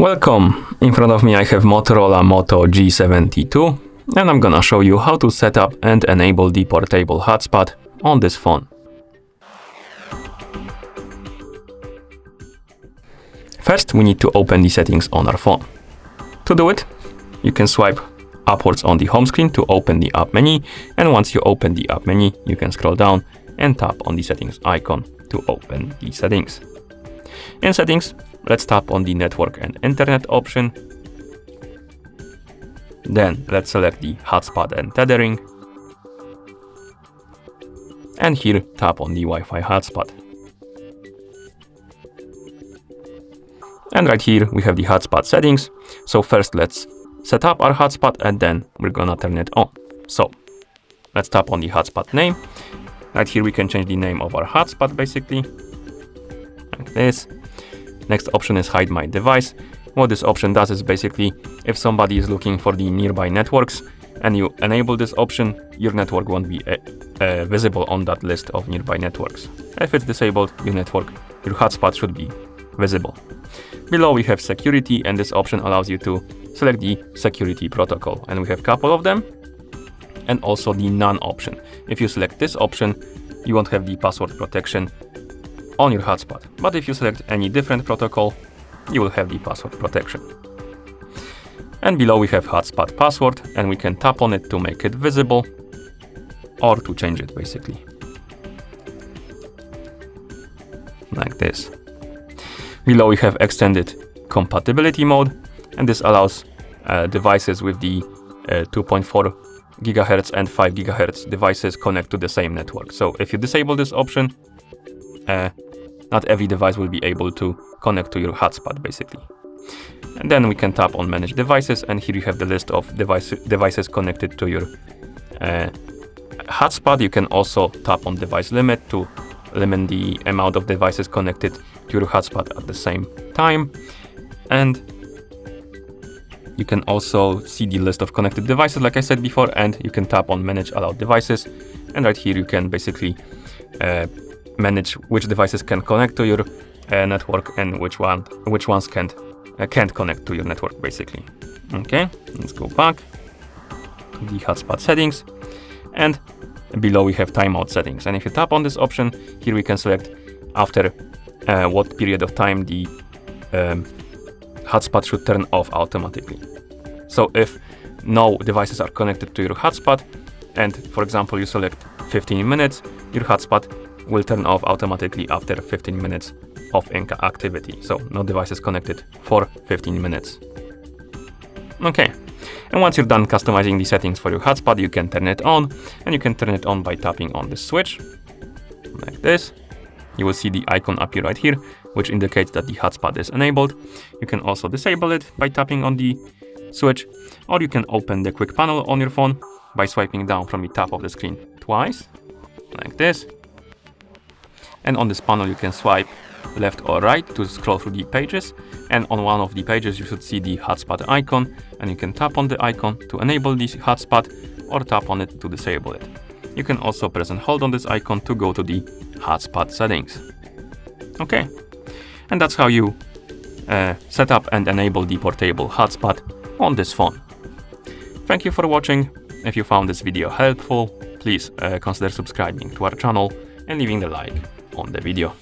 Welcome! In front of me I have Motorola Moto G72 and I'm gonna show you how to set up and enable the portable hotspot on this phone. First we need to open the settings on our phone. To do it, you can swipe upwards on the home screen to open the app menu, and once you open the app menu you can scroll down and tap on the settings icon to open the settings. In settings, let's tap on the network and internet option. Then let's select the hotspot and tethering. And here tap on the Wi-Fi hotspot. And right here we have the hotspot settings. So first let's set up our hotspot and then we're gonna turn it on. So let's tap on the hotspot name. Right here we can change the name of our hotspot basically, like this. Next option is hide my device. What this option does is basically if somebody is looking for the nearby networks and you enable this option, your network won't be visible on that list of nearby networks. If it's disabled, your hotspot should be visible. Below we have security, and this option allows you to select the security protocol, and we have a couple of them, and also the none option. If you select this option, you won't have the password protection on your hotspot, but if you select any different protocol, you will have the password protection. And below we have hotspot password, and we can tap on it to make it visible or to change it basically, like this. Below we have extended compatibility mode, and this allows devices with the 2.4 GHz and 5 GHz devices connect to the same network. So if you disable this option, not every device will be able to connect to your hotspot basically. And then we can tap on manage devices, and here you have the list of devices connected to your hotspot. You can also tap on device limit to limit the amount of devices connected to your hotspot at the same time. And you can also see the list of connected devices like I said before, and you can tap on manage allowed devices, and right here you can basically manage which devices can connect to your network and which ones can't connect to your network basically. Okay, let's go back to the hotspot settings, and below we have timeout settings, and if you tap on this option, here we can select after what period of time the hotspot should turn off automatically. So if no devices are connected to your hotspot, and for example you select 15 minutes, your hotspot will turn off automatically after 15 minutes of activity. So no devices connected for 15 minutes. Okay, and once you're done customizing the settings for your hotspot, you can turn it on, and you can turn it on by tapping on the switch, like this. You will see the icon appear right here, which indicates that the hotspot is enabled. You can also disable it by tapping on the switch, or you can open the quick panel on your phone by swiping down from the top of the screen twice, like this. And on this panel you can swipe left or right to scroll through the pages, and on one of the pages you should see the hotspot icon, and you can tap on the icon to enable this hotspot or tap on it to disable it. You can also press and hold on this icon to go to the hotspot settings. Okay, and that's how you set up and enable the portable hotspot on this phone. Thank you for watching. If you found this video helpful, please consider subscribing to our channel and leaving a like on the video.